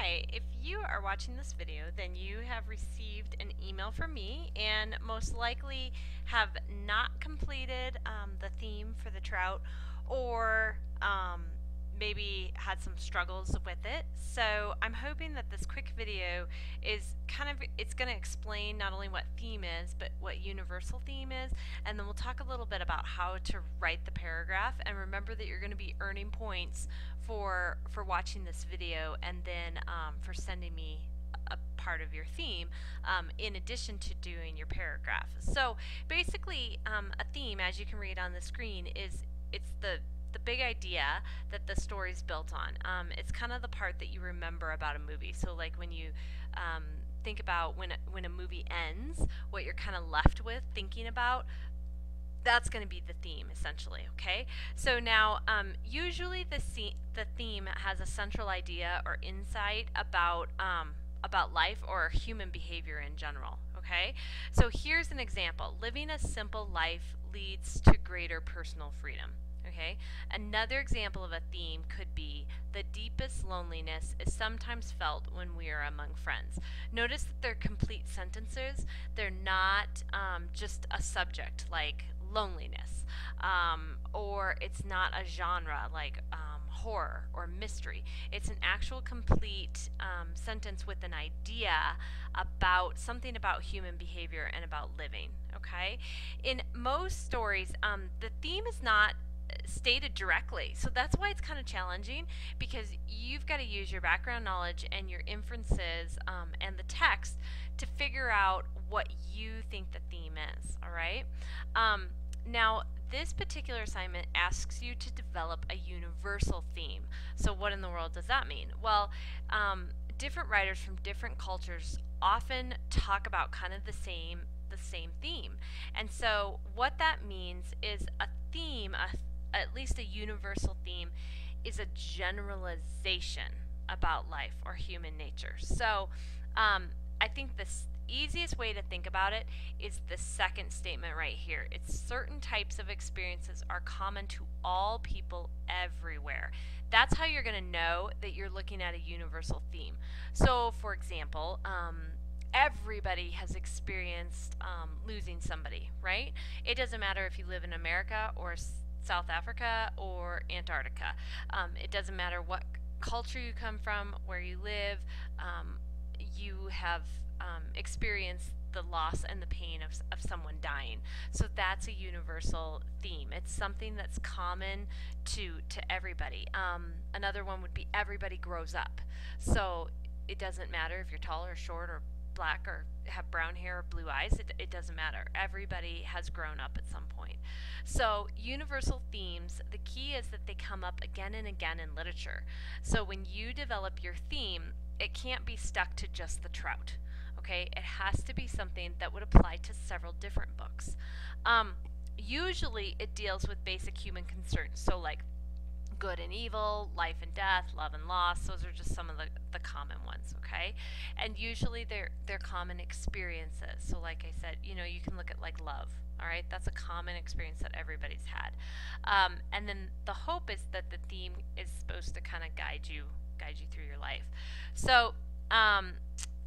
Hi, if you are watching this video, then you have received an email from me and most likely have not completed the theme for the trout or maybe had some struggles with it. So I'm hoping that this quick video is it's going to explain not only what theme is, but what universal theme is, and then we'll talk a little bit about how to write the paragraph. And remember that you're going to be earning points for watching this video, and then for sending me a part of your theme in addition to doing your paragraph. So basically, a theme, as you can read on the screen, it's the big idea that the story's built on. It's kind of the part that you remember about a movie. So like when you think about when a movie ends, what you're kind of left with thinking about, that's going to be the theme essentially. Okay, so now usually the theme has a central idea or insight about life or human behavior in general. Okay, so here's an example: living a simple life leads to greater personal freedom. Okay, another example of a theme could be the deepest loneliness is sometimes felt when we are among friends. Notice that they're complete sentences. They're not just a subject like loneliness, or it's not a genre like horror or mystery. It's an actual complete sentence with an idea about something about human behavior and about living. Okay, in most stories, the theme is not stated directly, so that's why it's kind of challenging, because you've got to use your background knowledge and your inferences and the text to figure out what you think the theme is. All right. Now this particular assignment asks you to develop a universal theme. So what in the world does that mean? Well, different writers from different cultures often talk about kind of the same theme, and so what that means is a theme, at least a universal theme, is a generalization about life or human nature. So I think the easiest way to think about it is the second statement right here. It's certain types of experiences are common to all people everywhere. That's how you're going to know that you're looking at a universal theme. So for example, everybody has experienced losing somebody, right? It doesn't matter if you live in America or South Africa or Antarctica. It doesn't matter what culture you come from, where you live, you have experienced the loss and the pain of someone dying. So that's a universal theme. It's something that's common to everybody. Another one would be everybody grows up. So it doesn't matter if you're tall or short or black or have brown hair or blue eyes. It doesn't matter. Everybody has grown up at some point. So universal themes, the key is that they come up again and again in literature. So when you develop your theme, it can't be stuck to just the trout. Okay, it has to be something that would apply to several different books. Usually it deals with basic human concerns, so like good and evil, life and death, love and loss. Those are just some of the common ones. Okay, and usually they're common experiences. So like I said, you know, you can look at like love. All right, that's a common experience that everybody's had, and then the hope is that the theme is supposed to kind of guide you through your life. So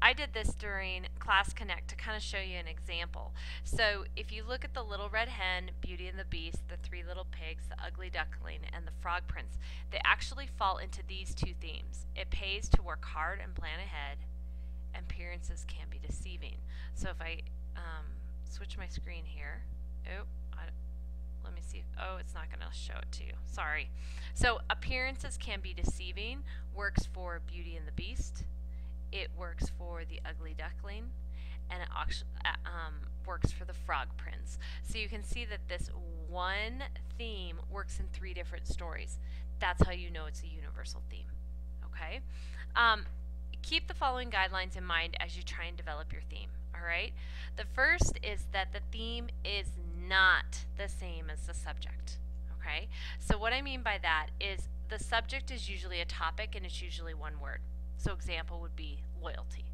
I did this during Class Connect to kind of show you an example. So if you look at the Little Red Hen, Beauty and the Beast, the Three Little Pigs, the Ugly Duckling, and the Frog Prince, they actually fall into these two themes. It pays to work hard and plan ahead, and appearances can be deceiving. So if I switch my screen here, let me see. Oh, it's not going to show it to you. Sorry. So appearances can be deceiving works for Beauty and the Beast. It works for the Ugly Duckling, and it works for the Frog Prince. So you can see that this one theme works in 3 different stories. That's how you know it's a universal theme. Okay? Keep the following guidelines in mind as you try and develop your theme. Alright? The first is that the theme is not the same as the subject. Okay? So what I mean by that is the subject is usually a topic, and it's usually one word. So example would be loyalty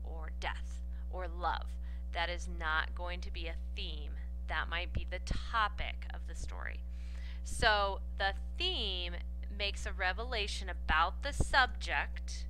or death or love. That is not going to be a theme. That might be the topic of the story. So the theme makes a revelation about the subject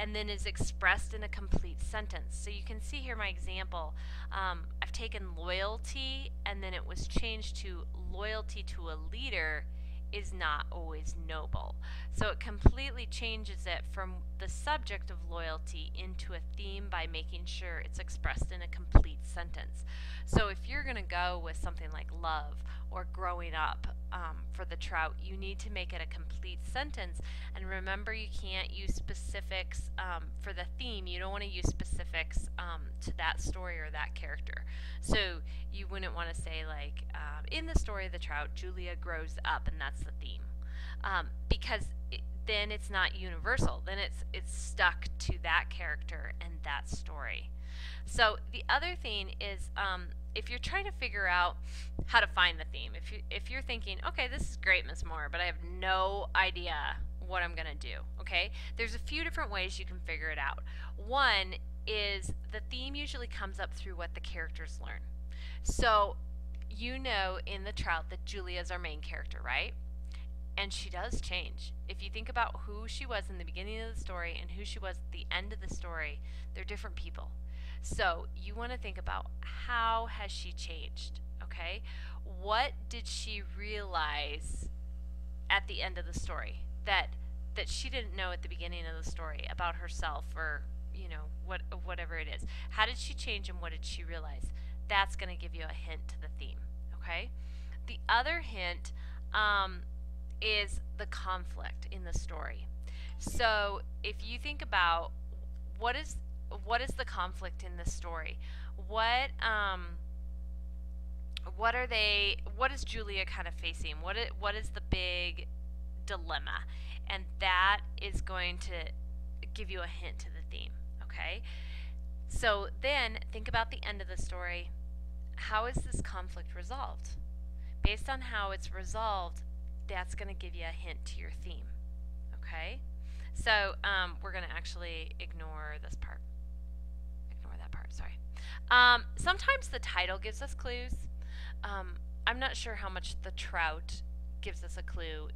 and then is expressed in a complete sentence. So you can see here my example. I've taken loyalty and then it was changed to loyalty to a leader is not always noble. So it completely changes it from the subject of loyalty into a theme by making sure it's expressed in a complete sentence. So if you're going to go with something like love or growing up for the Trout, you need to make it a complete sentence. And remember, you can't use specifics for the theme. You don't want to use specifics to that story or that character. So you wouldn't want to say like, in the story of the Trout, Julia grows up, and that's the theme. Because then it's not universal. Then it's stuck to that character and that story. So the other thing is, if you're trying to figure out how to find the theme, if you're thinking, okay, this is great, Miss Moore, but I have no idea what I'm gonna do, okay? There's a few different ways you can figure it out. One is the theme usually comes up through what the characters learn. So you know in the Trout that Julia is our main character, right? And she does change. If you think about who she was in the beginning of the story and who she was at the end of the story, they're different people. So you want to think about, how has she changed, okay? What did she realize at the end of the story that she didn't know at the beginning of the story about herself, or you know, whatever it is? How did she change and what did she realize? That's going to give you a hint to the theme, okay? The other hint is the conflict in the story. So if you think about what is the conflict in this story, what is Julia kind of facing? What is the big dilemma? And that is going to give you a hint to the theme, okay? So then think about the end of the story. How is this conflict resolved? Based on how it's resolved, that's going to give you a hint to your theme, okay? So we're going to actually ignore this part. Ignore that part, sorry. Sometimes the title gives us clues. I'm not sure how much the Trout gives us a clue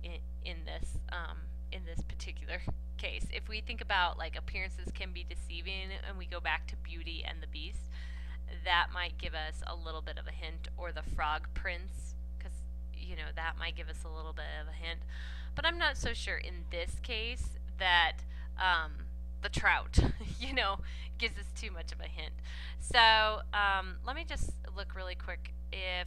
in this particular case. If we think about like appearances can be deceiving and we go back to Beauty and the Beast, that might give us a little bit of a hint, or the Frog Prince, because you know that might give us a little bit of a hint. But I'm not so sure in this case that the Trout, you know, gives us too much of a hint. So let me just look really quick if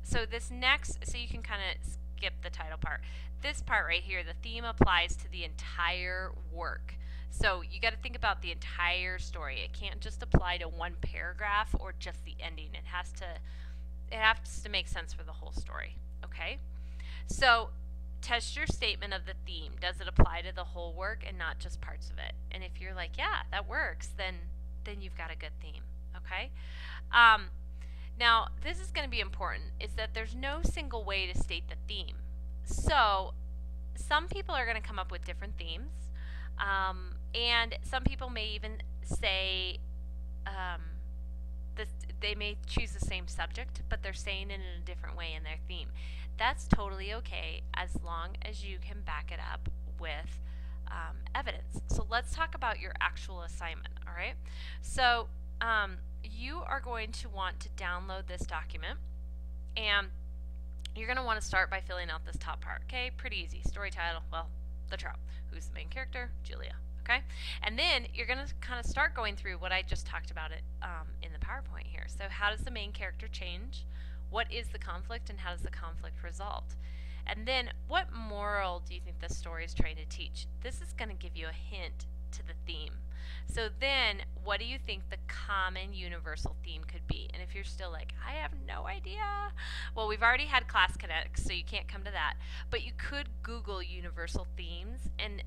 so this next, so you can kind of skip the title part. This part right here, the theme applies to the entire work. So you got to think about the entire story. It can't just apply to one paragraph or just the ending. It has to make sense for the whole story. Okay? So test your statement of the theme. Does it apply to the whole work and not just parts of it? And if you're like, yeah, that works, then you've got a good theme. Okay? Now, this is going to be important, is that there's no single way to state the theme. So some people are going to come up with different themes, and some people may even say they may choose the same subject, but they're saying it in a different way in their theme. That's totally okay as long as you can back it up with evidence. So let's talk about your actual assignment, all right? So you are going to want to download this document, and you're going to want to start by filling out this top part, okay? Pretty easy. Story title, well, the Trout. Who's the main character? Julia, okay? And then you're going to kind of start going through what I just talked about it in the PowerPoint here. So how does the main character change? What is the conflict, and how does the conflict resolve? And then what moral do you think the story is trying to teach? This is going to give you a hint to the theme. So then, what do you think the common universal theme could be? And if you're still like, I have no idea, well, we've already had Class Connect, so you can't come to that. But you could Google universal themes, and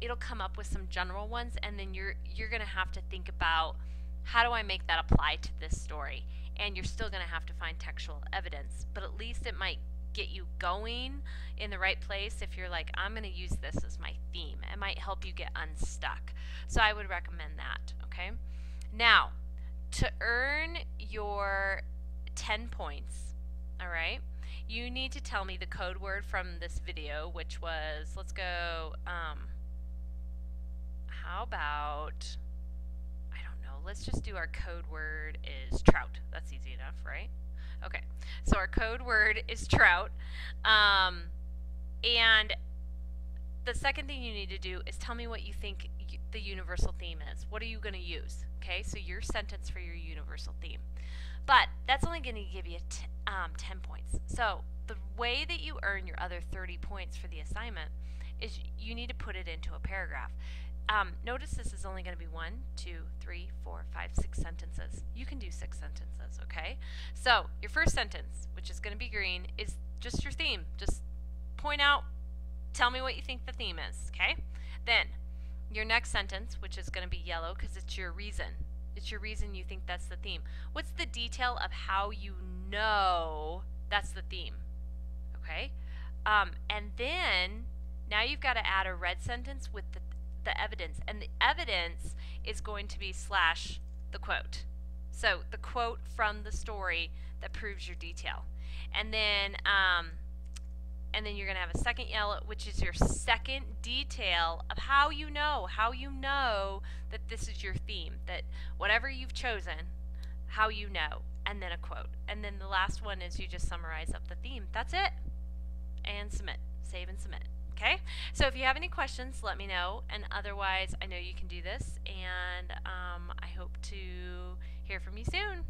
it'll come up with some general ones, and then you're going to have to think about, how do I make that apply to this story? And you're still going to have to find textual evidence, but at least it might get you going in the right place. If you're like, I'm going to use this as my theme, it might help you get unstuck. So I would recommend that, okay? Now, to earn your 10 points, all right, you need to tell me the code word from this video, which was, let's go, how about, I don't know, let's just do our code word is trout. That's easy enough, right? Okay, so our code word is trout. And the second thing you need to do is tell me what you think the universal theme is. What are you going to use? Okay, so your sentence for your universal theme. But that's only going to give you 10 points. So the way that you earn your other 30 points for the assignment is you need to put it into a paragraph. Notice this is only going to be 1, 2, 3, 4, 5, 6 sentences. You can do 6 sentences, okay? So your first sentence, which is going to be green, is just your theme. Just point out, tell me what you think the theme is, okay? Then your next sentence, which is going to be yellow because it's your reason. It's your reason you think that's the theme. What's the detail of how you know that's the theme? Okay? And then now you've got to add a red sentence with the evidence. And the evidence is going to be slash the quote. So the quote from the story that proves your detail. And then you're going to have a second yellow, which is your second detail of how you know that this is your theme, that whatever you've chosen, how you know, and then a quote. And then the last one is you just summarize up the theme. That's it. And submit. Save and submit. Okay? So if you have any questions, let me know. And otherwise, I know you can do this. And I hope to hear from you soon.